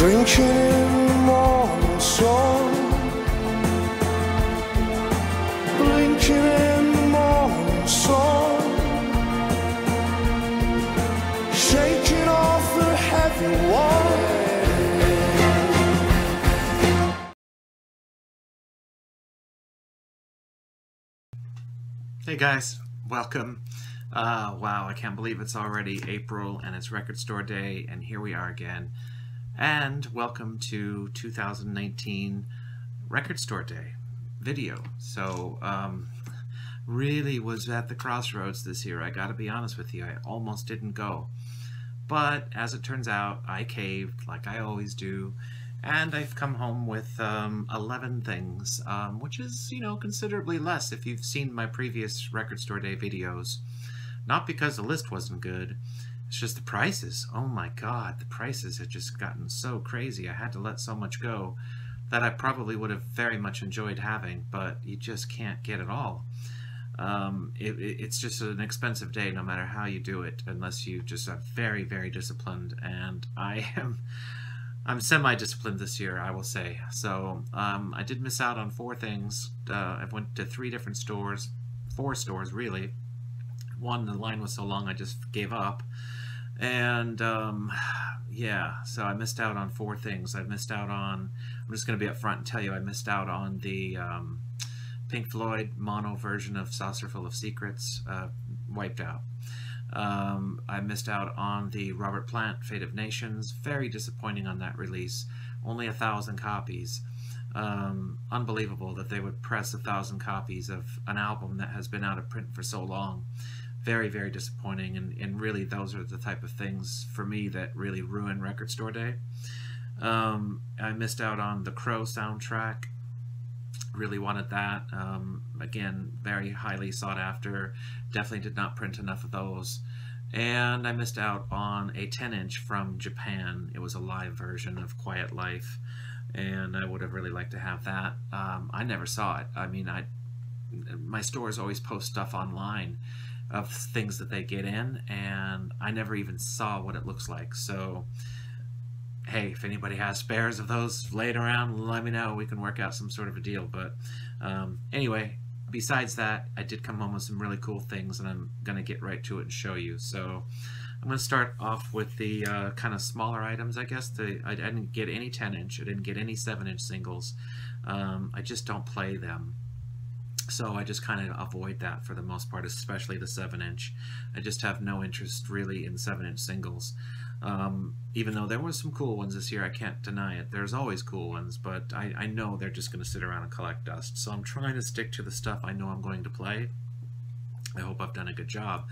Drinking in the morning sun, blinking in the morning sun, shaking off the heavy one. Hey guys, welcome. Wow, I can't believe it's already April and it's Record Store Day, and here we are again. And welcome to 2019 Record Store Day video. So, really was at the crossroads this year. I gotta be honest with you, I almost didn't go. But as it turns out, I caved like I always do. And I've come home with 11 things, which is, you know, considerably less if you've seen my previous Record Store Day videos. Not because the list wasn't good, it's just the prices. Oh my god, the prices had just gotten so crazy. I had to let so much go that I probably would have very much enjoyed having, but you just can't get it all. It's just an expensive day no matter how you do it, unless you just are very, very disciplined, and I'm semi-disciplined this year, I will say. So I did miss out on 4 things. I went to 3 different stores, 4 stores really. One, the line was so long I just gave up. And yeah, so I missed out on 4 things. I missed out on, I'm just going to be up front and tell you, I missed out on the Pink Floyd mono version of Saucerful of Secrets, wiped out. I missed out on the Robert Plant Fate of Nations. Very disappointing on that release. Only 1,000 copies. Unbelievable that they would press 1,000 copies of an album that has been out of print for so long. Very, very disappointing, and really those are the type of things for me that really ruin Record Store Day. I missed out on the Crow soundtrack. Really wanted that. Again, very highly sought after. Definitely did not print enough of those. And I missed out on a 10-inch from Japan. It was a live version of Quiet Life, and I would have really liked to have that. I never saw it. I mean, my stores always post stuff online of things that they get in, and I never even saw what it looks like. So hey, if anybody has spares of those laying around, let me know. We can work out some sort of a deal. But anyway, besides that, I did come home with some really cool things, and I'm going to get right to it and show you. So I'm going to start off with the kind of smaller items, I guess. I didn't get any 10-inch. I didn't get any 7-inch singles. I just don't play them. So I just kind of avoid that for the most part, especially the 7-inch. I just have no interest really in 7-inch singles. Even though there was some cool ones this year, I can't deny it. There's always cool ones, but I know they're just going to sit around and collect dust. So I'm trying to stick to the stuff I know I'm going to play. I hope I've done a good job.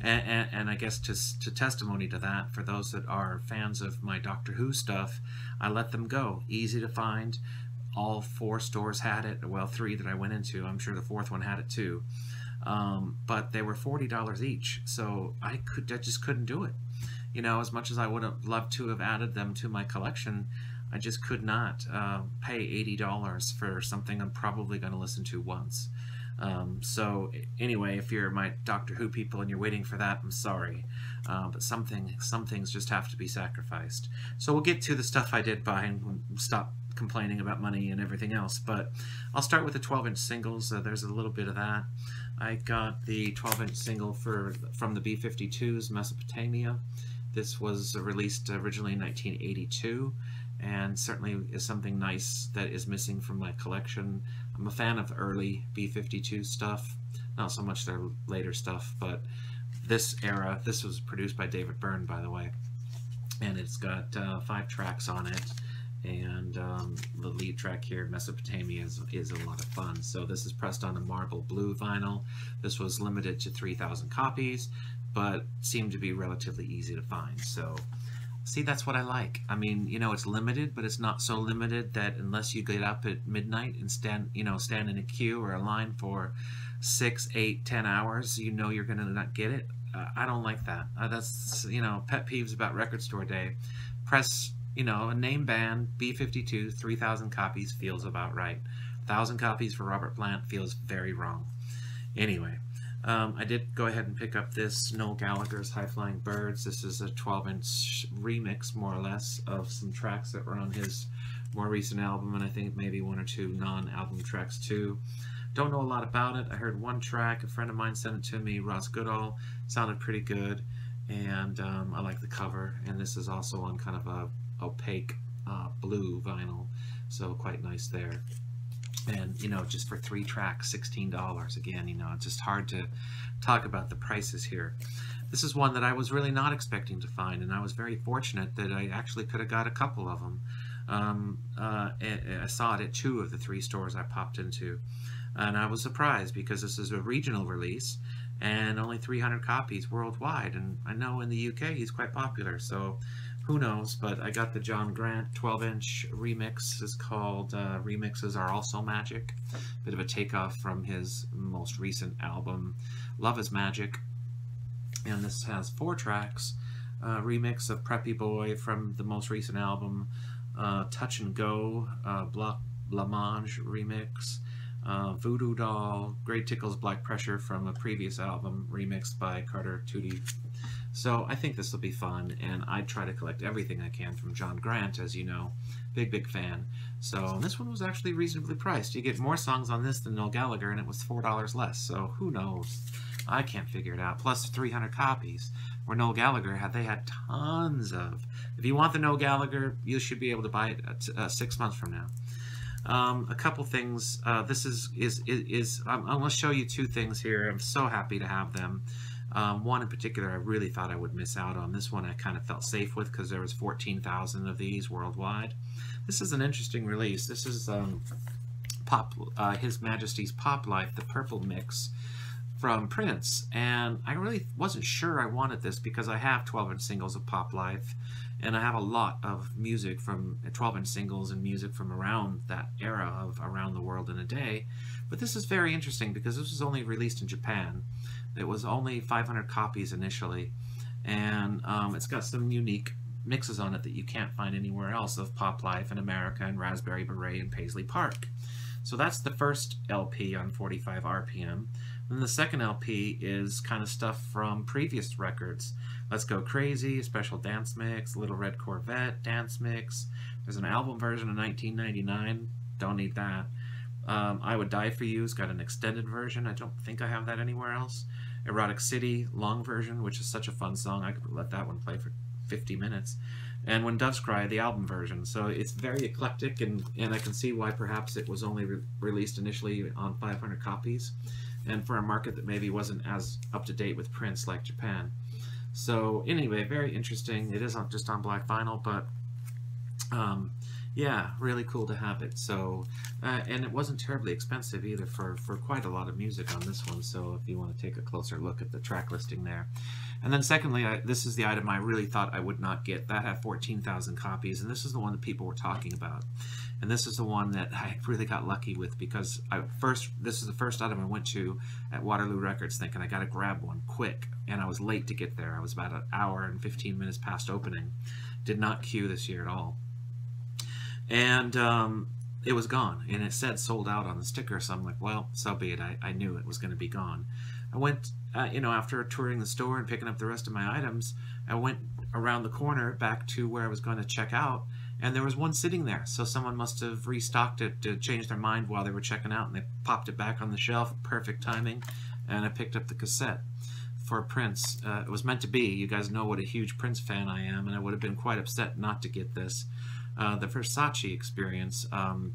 And I guess to testimony to that, for those that are fans of my Doctor Who stuff, I let them go. Easy to find. All 4 stores had it. Well, 3 that I went into. I'm sure the 4th one had it too. But they were $40 each. So I just couldn't do it. You know, as much as I would have loved to have added them to my collection, I just could not pay $80 for something I'm probably going to listen to once. So anyway, if you're my Doctor Who people and you're waiting for that, I'm sorry. But some things just have to be sacrificed. So we'll get to the stuff I did buy and stop complaining about money and everything else. But I'll start with the 12-inch singles. There's a little bit of that. I got the 12-inch single from the B-52's Mesopotamia. This was released originally in 1982, and certainly is something nice that is missing from my collection. I'm a fan of early B-52 stuff, not so much their later stuff, but this era. This was produced by David Byrne, by the way, and it's got 5 tracks on it, and the lead track here, Mesopotamia, is a lot of fun. So this is pressed on a marble blue vinyl. This was limited to 3,000 copies, but seemed to be relatively easy to find. So see, that's what I like. I mean, you know, it's limited, but it's not so limited that unless you get up at midnight and stand in a queue or a line for 6, 8, 10 hours, you know you're going to not get it. I don't like that. That's, you know, pet peeves about Record Store Day. Press, you know, a name band, B-52, 3,000 copies feels about right. 1,000 copies for Robert Plant feels very wrong. Anyway, I did go ahead and pick up this Noel Gallagher's High Flying Birds. This is a 12-inch remix, more or less, of some tracks that were on his more recent album, and I think maybe one or two non-album tracks too. Don't know a lot about it. I heard one track. A friend of mine sent it to me, Ross Goodall. Sounded pretty good, and I like the cover. And this is also on kind of a opaque blue vinyl, so quite nice there. And, you know, just for 3 tracks, $16. Again, you know, it's just hard to talk about the prices here. This is one that I was really not expecting to find, and I was very fortunate that I actually could have got a couple of them. I saw it at 2 of the 3 stores I popped into, and I was surprised because this is a regional release and only 300 copies worldwide, and I know in the UK he's quite popular, so who knows. But I got the John Grant 12-inch remix. It's called Remixes Are Also Magic. Bit of a takeoff from his most recent album, Love is Magic. And this has 4 tracks. Remix of Preppy Boy from the most recent album, Touch and Go, Blancmange remix, Voodoo Doll, Great Tickles Black Pressure from a previous album, remixed by Carter Tootie. So I think this will be fun, and I try to collect everything I can from John Grant, as you know. Big fan. So this one was actually reasonably priced. You get more songs on this than Noel Gallagher, and it was $4 less, so who knows? I can't figure it out. Plus 300 copies, where Noel Gallagher they had tons of. If you want the Noel Gallagher, you should be able to buy it 6 months from now. A couple things. This I'm going to show you 2 things here. I'm so happy to have them. One in particular I really thought I would miss out on. This one I kind of felt safe with because there was 14,000 of these worldwide. This is an interesting release. This is His Majesty's Pop Life, the Purple Mix from Prince, and I really wasn't sure I wanted this because I have 12-inch singles of Pop Life, and I have a lot of music from 12-inch singles and music from around that era of Around the World in a Day. But this is very interesting because this was only released in Japan. It was only 500 copies initially, and it's got some unique mixes on it that you can't find anywhere else of Pop Life in America and Raspberry Beret and Paisley Park. So that's the first LP on 45 RPM. Then the second LP is kind of stuff from previous records. Let's Go Crazy, Special Dance Mix, Little Red Corvette, Dance Mix. There's an album version of 1999. Don't need that. I Would Die For You's got an extended version. I don't think I have that anywhere else. Erotic City, long version, which is such a fun song. I could let that one play for 50 minutes. And When Doves Cry, the album version. So it's very eclectic, and I can see why perhaps it was only released initially on 500 copies, and for a market that maybe wasn't as up-to-date with Prince like Japan. So anyway, very interesting. It is just on black vinyl, but yeah, really cool to have it. So, and it wasn't terribly expensive either for quite a lot of music on this one, so if you want to take a closer look at the track listing there. And then secondly, this is the item I really thought I would not get. That had 14,000 copies, and this is the one that people were talking about. And this is the one that I really got lucky with because this is the first item I went to at Waterloo Records thinking I got to grab one quick, and I was late to get there. I was about an hour and 15 minutes past opening. Did not queue this year at all. And it was gone, and it said sold out on the sticker, so I'm like, well, so be it. I knew it was going to be gone. I went, you know, after touring the store and picking up the rest of my items, I went around the corner back to where I was going to check out, and there was one sitting there. So someone must have restocked it to change their mind while they were checking out, and they popped it back on the shelf. Perfect timing, and I picked up the cassette for Prince. It was meant to be. You guys know what a huge Prince fan I am, and I would have been quite upset not to get this. The Versace Experience,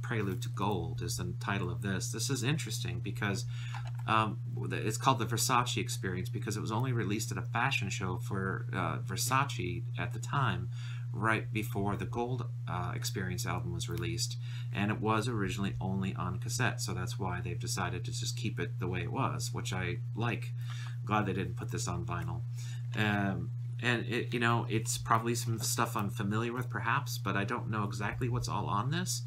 Prelude to Gold, is the title of this. This is interesting because it's called the Versace Experience because it was only released at a fashion show for Versace at the time, right before the Gold Experience album was released, and it was originally only on cassette, so that's why they've decided to just keep it the way it was, which I like. Glad they didn't put this on vinyl. And it, you know, it's probably some stuff I'm familiar with perhaps, but I don't know exactly what's all on this.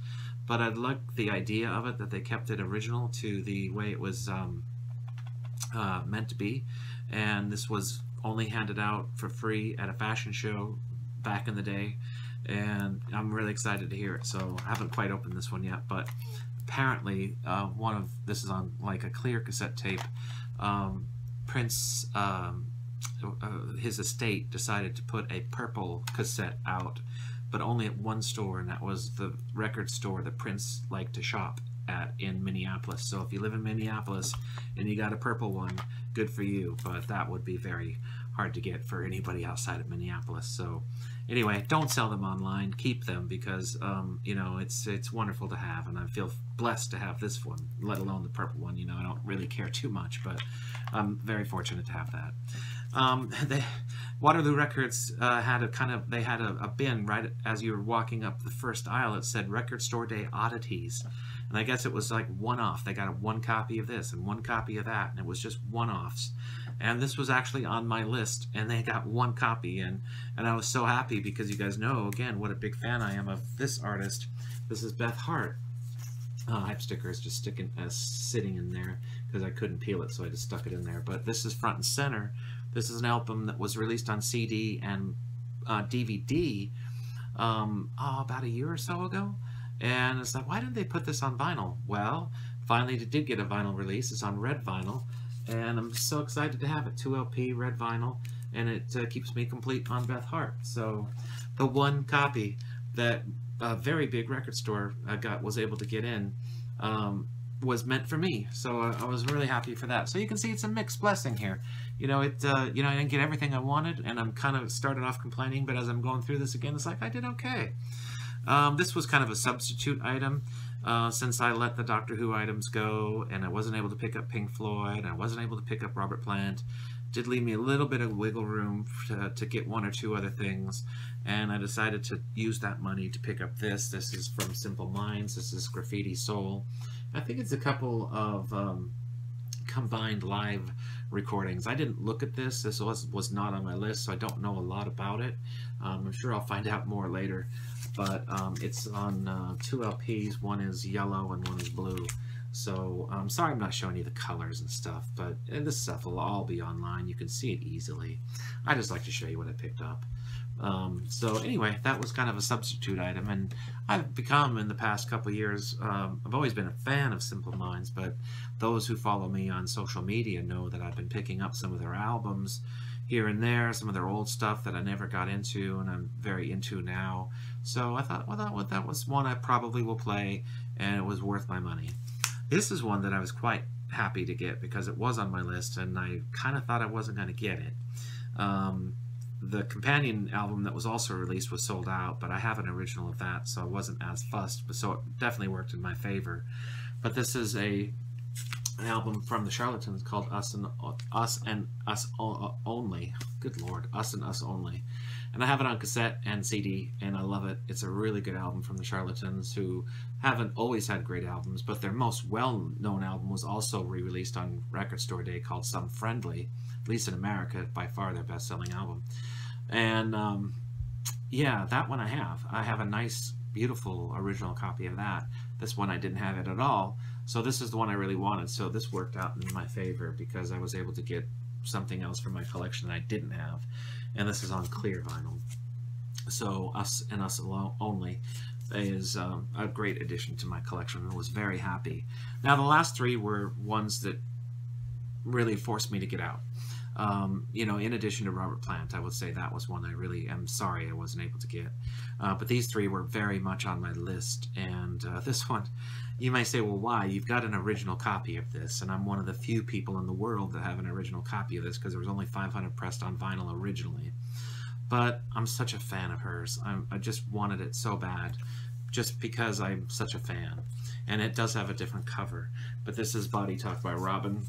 But I like the idea of it, that they kept it original to the way it was meant to be. And this was only handed out for free at a fashion show back in the day, and I'm really excited to hear it. So I haven't quite opened this one yet, but apparently this is on like a clear cassette tape. Prince, his estate decided to put a purple cassette out, but only at one store, and that was the record store that Prince liked to shop at in Minneapolis. So if you live in Minneapolis and you got a purple one, good for you, but that would be very hard to get for anybody outside of Minneapolis. So anyway, don't sell them online, keep them, because you know, it's wonderful to have, and I feel blessed to have this one, let alone the purple one. You know, I don't really care too much, but I'm very fortunate to have that. Waterloo Records had a bin right as you were walking up the first aisle. It said Record Store Day Oddities, and I guess it was like one-off. They got one copy of this and one copy of that, and it was just one-offs. And this was actually on my list, and they got one copy, and I was so happy, because you guys know, again, what a big fan I am of this artist. This is Beth Hart. I have stickers just sitting in there because I couldn't peel it, so I just stuck it in there. But this is front and center. This is an album that was released on CD and DVD about a year or so ago. And it's like, why didn't they put this on vinyl? Well, finally it did get a vinyl release. It's on red vinyl, and I'm so excited to have it. 2LP red vinyl, and it keeps me complete on Beth Hart. So the one copy that a very big record store was able to get in was meant for me. So I was really happy for that. So you can see it's a mixed blessing here. You know, I didn't get everything I wanted, and I'm kind of started off complaining, but as I'm going through this again, it's like I did okay. This was kind of a substitute item, since I let the Doctor Who items go, and I wasn't able to pick up Pink Floyd, I wasn't able to pick up Robert Plant. It did leave me a little bit of wiggle room to get one or two other things, and I decided to use that money to pick up this. This is from Simple Minds. This is Graffiti Soul. I think it's a couple of combined live recordings. I didn't look at this. This was not on my list, so I don't know a lot about it. I'm sure I'll find out more later. But it's on 2 LPs. One is yellow and one is blue. So I'm sorry I'm not showing you the colors and stuff, but this stuff will all be online. You can see it easily. I just like to show you what I picked up. So anyway, that was kind of a substitute item, and I've become, in the past couple of years, I've always been a fan of Simple Minds, but those who follow me on social media know that I've been picking up some of their albums here and there, some of their old stuff that I never got into and I'm very into now. So I thought, well, that was one I probably will play, and it was worth my money. This is one that I was quite happy to get because it was on my list, and I kind of thought I wasn't going to get it. The companion album that was also released was sold out, but I have an original of that, so I wasn't as fussed, but so it definitely worked in my favor. But this is an album from the Charlatans called Us and Us Only. Good Lord, Us and Us Only. And I have it on cassette and CD, and I love it. It's a really good album from the Charlatans, who haven't always had great albums, but their most well-known album was also re-released on Record Store Day, called Some Friendly, at least in America, by far their best-selling album. And yeah, that one I have. I have a nice, beautiful original copy of that. This one I didn't have it at all, so this is the one I really wanted. So this worked out in my favor because I was able to get something else from my collection that I didn't have. And this is on clear vinyl. So Us and Us Only is a great addition to my collection, and I was very happy. Now the last three were ones that really forced me to get out. You know, in addition to Robert Plant, I would say that was one I really am sorry I wasn't able to get. But these three were very much on my list, and this one, you may say, well, why? You've got an original copy of this, and I'm one of the few people in the world that have an original copy of this, because there was only 500 pressed on vinyl originally. But I'm such a fan of hers. I just wanted it so bad, just because I'm such a fan. And it does have a different cover. But this is Body Talk by Robin.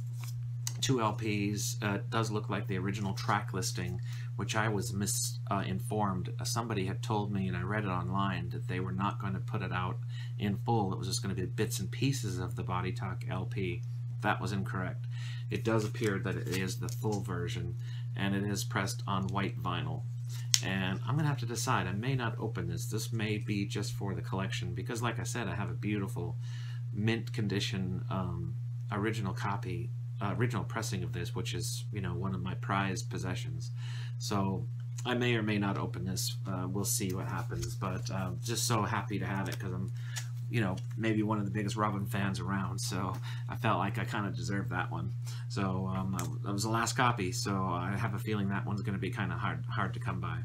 2 LPs. It does look like the original track listing, which I was misinformed. Somebody had told me, and I read it online, that they were not going to put it out in full. It was just going to be bits and pieces of the Body Talk LP. That was incorrect. It does appear that it is the full version, and it is pressed on white vinyl. And I'm going to have to decide. I may not open this. This may be just for the collection, because like I said, I have a beautiful mint condition original copy, original pressing of this, which is, you know, one of my prized possessions. So I may or may not open this. We'll see what happens, but just so happy to have it, because I'm you know, maybe one of the biggest Robin fans around, so I felt like I kind of deserved that one. So that was the last copy, so I have a feeling that one's going to be kind of hard to come by.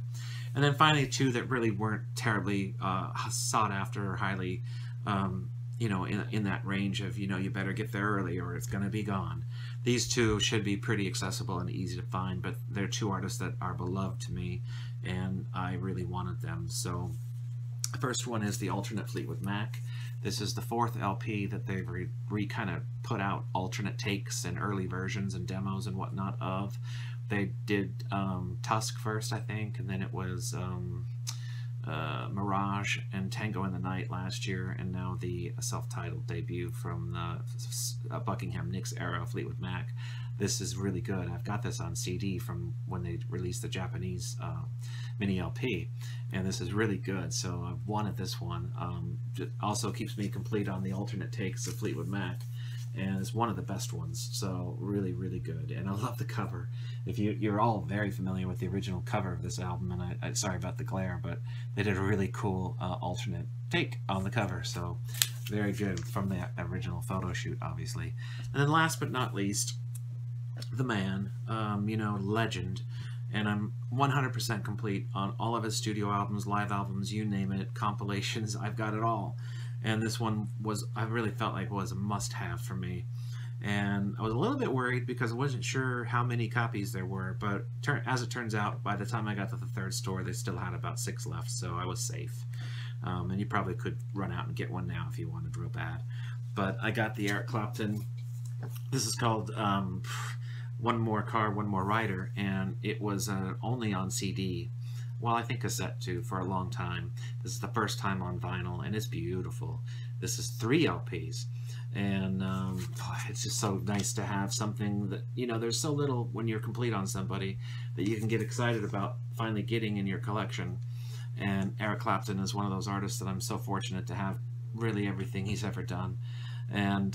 And then finally, two that really weren't terribly sought after or highly, you know, in that range of, you know, you better get there early or it's going to be gone. These two should be pretty accessible and easy to find, but they're two artists that are beloved to me, and I really wanted them. So the first one is the alternate Fleetwood Mac. This is the 4th LP that they've kind of put out alternate takes and early versions and demos and whatnot of. They did Tusk first, I think, and then it was Mirage and Tango in the Night last year, and now the self-titled debut from the Buckingham Nicks era Fleetwood Mac. This is really good. I've got this on CD from when they released the Japanese mini LP, and this is really good, so I've wanted this one. It also keeps me complete on the alternate takes of Fleetwood Mac, and it's one of the best ones, so really, really good. And I love the cover. If you're all very familiar with the original cover of this album, and I sorry about the glare, but they did a really cool alternate take on the cover, so very good, from the original photo shoot, obviously. And then last but not least, the man, you know, legend, and I'm 100% complete on all of his studio albums, live albums, you name it, compilations. I've got it all. And this one was, I really felt like was a must-have for me. And I was a little bit worried because I wasn't sure how many copies there were, but as it turns out, by the time I got to the 3rd store, they still had about 6 left, so I was safe. And you probably could run out and get one now if you wanted real bad. But I got the Eric Clapton. This is called One More Car, One More Rider, and it was only on CD. Well, I think cassette too, for a long time. This is the first time on vinyl, and it's beautiful. This is 3 LPs, and it's just so nice to have something that, you know, there's so little when you're complete on somebody that you can get excited about finally getting in your collection. And Eric Clapton is one of those artists that I'm so fortunate to have really everything he's ever done. And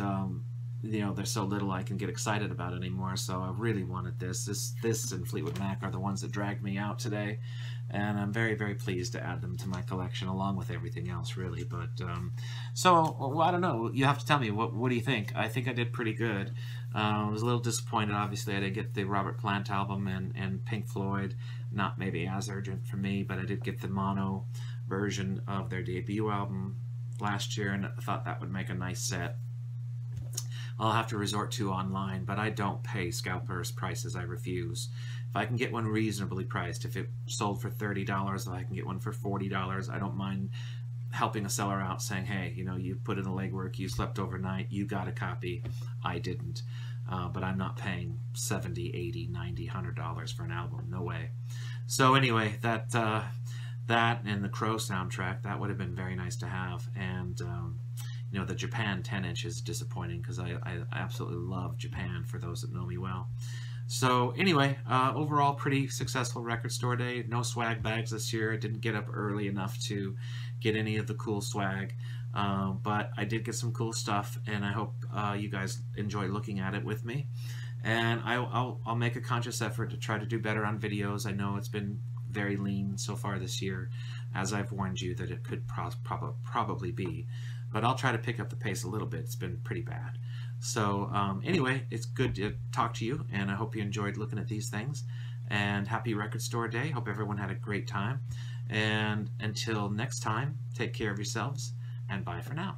you know, there's so little I can get excited about anymore, so I really wanted this. This and Fleetwood Mac are the ones that dragged me out today, and I'm very, very pleased to add them to my collection along with everything else, really. But so, well, I don't know, you have to tell me, what do you think? I think I did pretty good. I was a little disappointed, obviously. I didn't get the Robert Plant album and Pink Floyd, not maybe as urgent for me, but I did get the mono version of their debut album last year, and I thought that would make a nice set. I'll have to resort to online, but I don't pay scalpers prices. I refuse. If I can get one reasonably priced, if it sold for $30, if I can get one for $40, I don't mind helping a seller out, saying, hey, you know, you put in the legwork, you slept overnight, you got a copy, I didn't. But I'm not paying $70, $80, $90, $100 for an album. No way. So anyway, that and the Crow soundtrack, that would have been very nice to have. And you know, the Japan 10-inch is disappointing because I absolutely love Japan, for those that know me well. So anyway, overall pretty successful record store day. No swag bags this year. I didn't get up early enough to get any of the cool swag, but I did get some cool stuff, and I hope you guys enjoy looking at it with me. And I'll make a conscious effort to try to do better on videos. I know it's been very lean so far this year, as I've warned you that it could probably be. But I'll try to pick up the pace a little bit. It's been pretty bad. So anyway, it's good to talk to you, and I hope you enjoyed looking at these things. And happy Record Store Day. Hope everyone had a great time. And until next time, take care of yourselves, and bye for now.